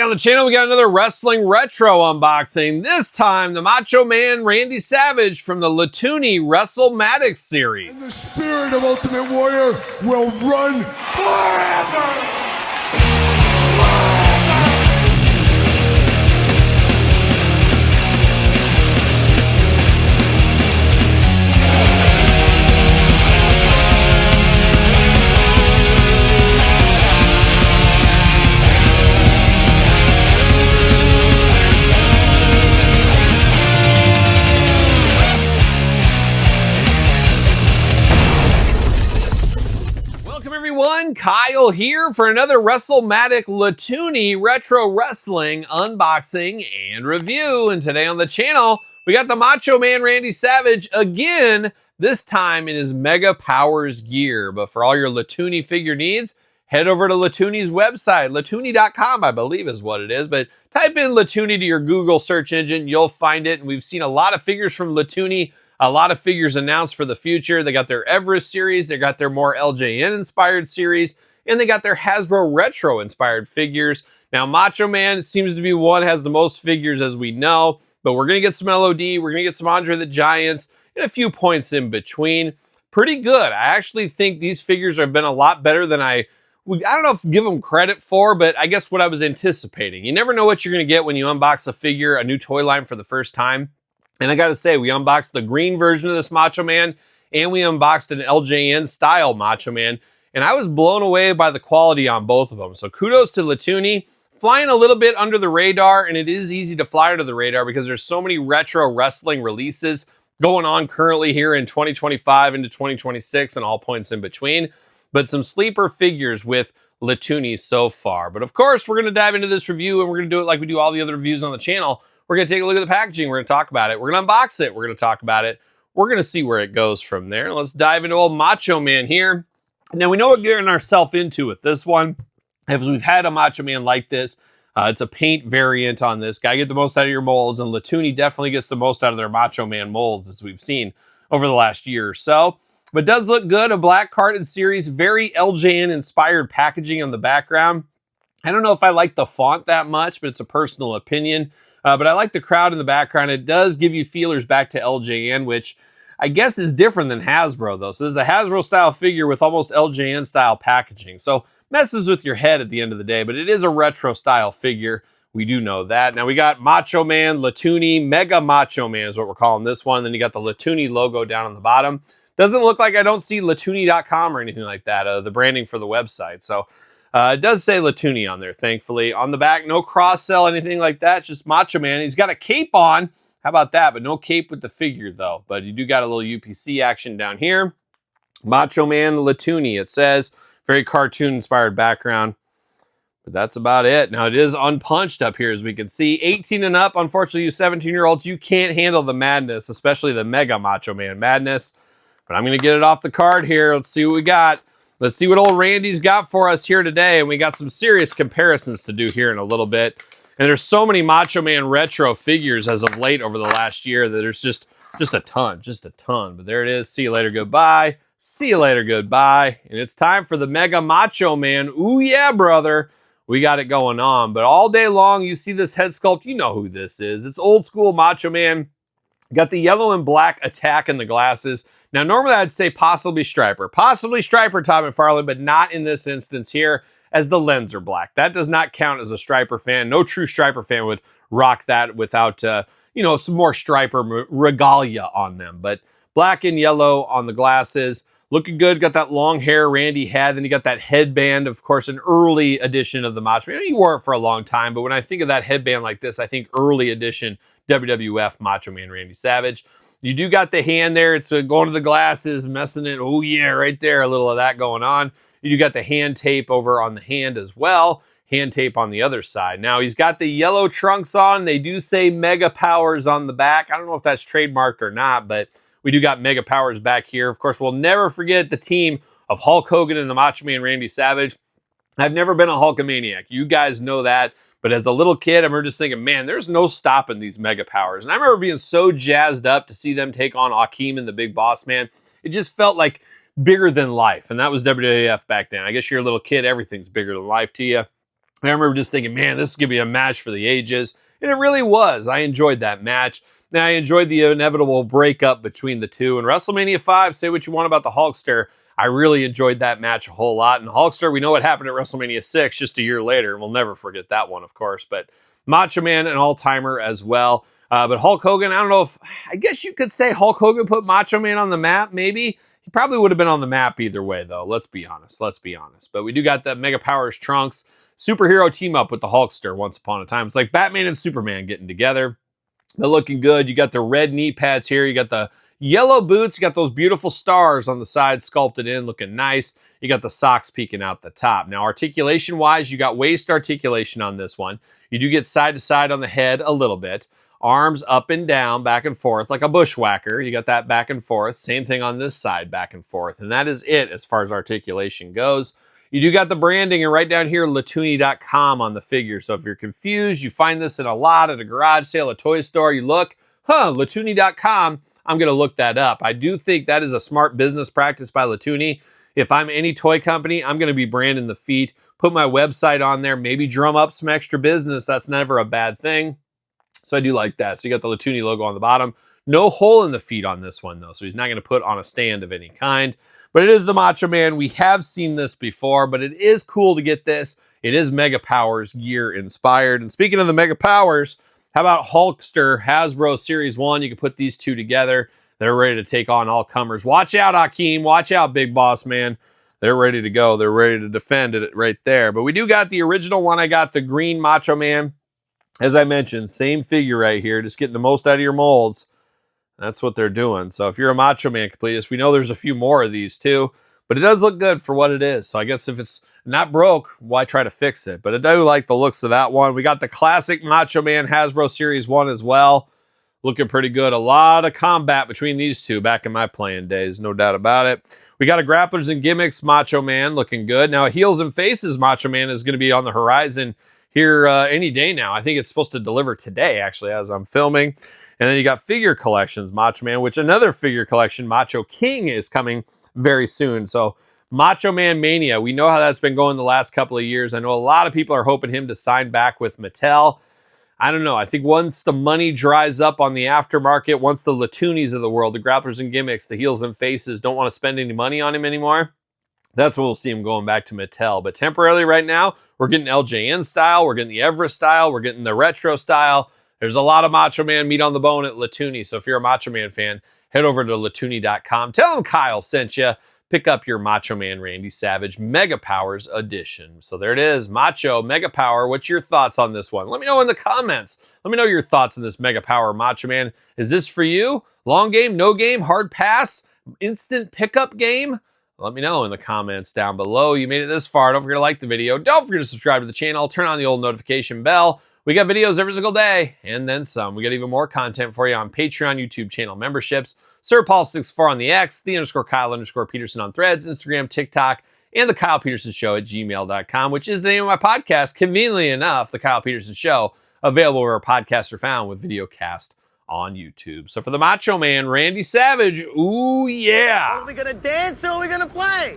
on the channel, we got another wrestling retro unboxing. This time, the Macho Man Randy Savage from the Latoonie WrestleMatics series. And the spirit of Ultimate Warrior will run forever! Kyle here for another WrestleMatic Latoonie Retro Wrestling unboxing and review. And today on the channel, we got the Macho Man Randy Savage again, this time in his Mega Powers gear. But for all your Latoonie figure needs, head over to Latoonie's website. Latoonie.com, I believe is what it is. But type in Latoonie to your Google search engine, you'll find it. And we've seen a lot of figures from Latoonie. A lot of figures announced for the future. They got their Everest series, they got their more LJN-inspired series, and they got their Hasbro Retro-inspired figures. Now, Macho Man seems to be one has the most figures as we know, but we're going to get some LOD, we're going to get some Andre the Giants, and a few points in between. Pretty good. I actually think these figures have been a lot better than I don't know if give them credit for, but I guess what I was anticipating. You never know what you're going to get when you unbox a figure, a new toy line for the first time. And I got to say, we unboxed the green version of this Macho Man, and we unboxed an LJN style Macho Man, and I was blown away by the quality on both of them. So kudos to Latoonie, flying a little bit under the radar, and it is easy to fly under the radar because there's so many retro wrestling releases going on currently here in 2025 into 2026 and all points in between. But some sleeper figures with Latoonie so far. But of course, we're going to dive into this review, and we're going to do it like we do all the other reviews on the channel. We're going to take a look at the packaging. We're going to talk about it. We're going to unbox it. We're going to talk about it. We're going to see where it goes from there. Let's dive into old Macho Man here. Now, we know what we're getting ourselves into with this one. As we've had a Macho Man like this, it's a paint variant on this. Got to get the most out of your molds, and Latoonie definitely gets the most out of their Macho Man molds, as we've seen over the last year or so. But it does look good. A black carded series, very LJN-inspired packaging on the background. I don't know if I like the font that much, but it's a personal opinion. But I like the crowd in the background. It does give you feelers back to LJN, which I guess is different than Hasbro, though. So this is a Hasbro-style figure with almost LJN-style packaging. So messes with your head at the end of the day, but it is a retro-style figure. We do know that. Now we got Macho Man, Latoonie, Mega Macho Man is what we're calling this one. Then you got the Latoonie logo down on the bottom. Doesn't look like I don't see Latoonie.com or anything like that, the branding for the website. So it does say Latoonie on there, thankfully. On the back, no cross-sell, anything like that. It's just Macho Man. He's got a cape on. How about that? But no cape with the figure, though. But you do got a little UPC action down here. Macho Man Latoonie, it says. Very cartoon-inspired background. But that's about it. Now, it is unpunched up here, as we can see. 18 and up. Unfortunately, you 17-year-olds, you can't handle the madness, especially the Mega Macho Man madness. But I'm going to get it off the card here. Let's see what we got. Let's see what old Randy's got for us here today. And we got some serious comparisons to do here in a little bit. And there's so many Macho Man retro figures as of late over the last year that there's just a ton. But there it is. See you later, goodbye. See you later, goodbye. And it's time for the Mega Macho Man. Ooh, yeah, brother. We got it going on. But all day long, you see this head sculpt. You know who this is. It's old school Macho Man. Got the yellow and black attack in the glasses. Now, normally I'd say possibly Striper. Possibly Striper, Todd McFarlane, but not in this instance here, as the lens are black. That does not count as a Striper fan. No true Striper fan would rock that without, some more Striper regalia on them. But black and yellow on the glasses. Looking good. Got that long hair Randy had. Then you got that headband, of course, an early edition of the Macho Man. He wore it for a long time, but when I think of that headband like this, I think early edition WWF Macho Man Randy Savage. You do got the hand there. It's going to the glasses, messing it. Oh, yeah, right there. A little of that going on. You do got the hand tape over on the hand as well. Hand tape on the other side. Now, he's got the yellow trunks on. They do say Mega Powers on the back. I don't know if that's trademarked or not, but we do got Mega Powers back here. Of course, we'll never forget the team of Hulk Hogan and the Macho Man Randy Savage. I've never been a Hulkamaniac. You guys know that. But as a little kid, I remember just thinking, man, there's no stopping these Mega Powers. And I remember being so jazzed up to see them take on Akeem and the Big Boss Man. It just felt like bigger than life. And that was WWF back then. I guess you're a little kid, everything's bigger than life to you. And I remember just thinking, man, this is going to be a match for the ages. And it really was. I enjoyed that match. Now, I enjoyed the inevitable breakup between the two. And WrestleMania 5, say what you want about the Hulkster, I really enjoyed that match a whole lot. And Hulkster, we know what happened at WrestleMania 6 just a year later. And we'll never forget that one, of course. But Macho Man, an all-timer as well. But Hulk Hogan, I don't know if, I guess you could say Hulk Hogan put Macho Man on the map, maybe. He probably would have been on the map either way, though. Let's be honest. But we do got the Mega Powers Trunks superhero team up with the Hulkster once upon a time. It's like Batman and Superman getting together. They're looking good. You got the red knee pads here. You got the yellow boots. You got those beautiful stars on the side sculpted in, looking nice. You got the socks peeking out the top. Now, articulation-wise, you got waist articulation on this one. You do get side to side on the head a little bit. Arms up and down, back and forth, like a bushwhacker. You got that back and forth. Same thing on this side, back and forth. And that is it as far as articulation goes. You do got the branding, and right down here, Latoonie.com on the figure. So if you're confused, you find this in a lot at a garage sale, a toy store, you look, Latoonie.com, I'm going to look that up. I do think that is a smart business practice by Latoonie. If I'm any toy company, I'm going to be branding the feet, put my website on there, maybe drum up some extra business. That's never a bad thing. So I do like that. So you got the Latoonie logo on the bottom. No hole in the feet on this one, though, so he's not going to put on a stand of any kind. But it is the Macho Man. We have seen this before, but it is cool to get this. It is Mega Powers gear inspired. And speaking of the Mega Powers, how about Hulkster Hasbro Series 1? You can put these two together. They're ready to take on all comers. Watch out, Akeem. Watch out, Big Boss Man. They're ready to go. They're ready to defend it right there. But we do got the original one. I got the green Macho Man. As I mentioned, same figure right here. Just getting the most out of your molds. That's what they're doing. So if you're a Macho Man completist, we know there's a few more of these too, but it does look good for what it is. So I guess if it's not broke, why try to fix it? But I do like the looks of that one. We got the classic Macho Man Hasbro Series 1 as well. Looking pretty good. A lot of combat between these two back in my playing days, no doubt about it. We got a Grapplers and Gimmicks Macho Man looking good. Now, a Heels and Faces Macho Man is going to be on the horizon here any day now. I think it's supposed to deliver today, actually, as I'm filming. And then you got figure collections, Macho Man, which another figure collection, Macho King, is coming very soon. So Macho Man Mania, we know how that's been going the last couple of years. I know a lot of people are hoping him to sign back with Mattel. I don't know. I think once the money dries up on the aftermarket, once the Latoonies of the world, the Grapplers and Gimmicks, the Heels and Faces don't want to spend any money on him anymore, that's when we'll see him going back to Mattel. But temporarily right now, we're getting LJN style, we're getting the Everest style, we're getting the retro style. There's a lot of Macho Man meat on the bone at Latoonie. So if you're a Macho Man fan, head over to Latoonie.com. Tell them Kyle sent you. Pick up your Macho Man Randy Savage Mega Powers edition. So there it is, Macho Mega Power. What's your thoughts on this one? Let me know in the comments. Let me know your thoughts on this Mega Power Macho Man. Is this for you? Long game, no game, hard pass, instant pickup game? Let me know in the comments down below. You made it this far. Don't forget to like the video. Don't forget to subscribe to the channel. Turn on the old notification bell. We got videos every single day, and then some. We got even more content for you on Patreon, YouTube channel memberships, SirPaul64 on the X, _Kyle_Peterson on Threads, Instagram, TikTok, and the Kyle Peterson Show at gmail.com, which is the name of my podcast. Conveniently enough, the Kyle Peterson Show, available where podcasts are found with video cast on YouTube. So for the Macho Man, Randy Savage, ooh yeah! Are we gonna dance or are we gonna play?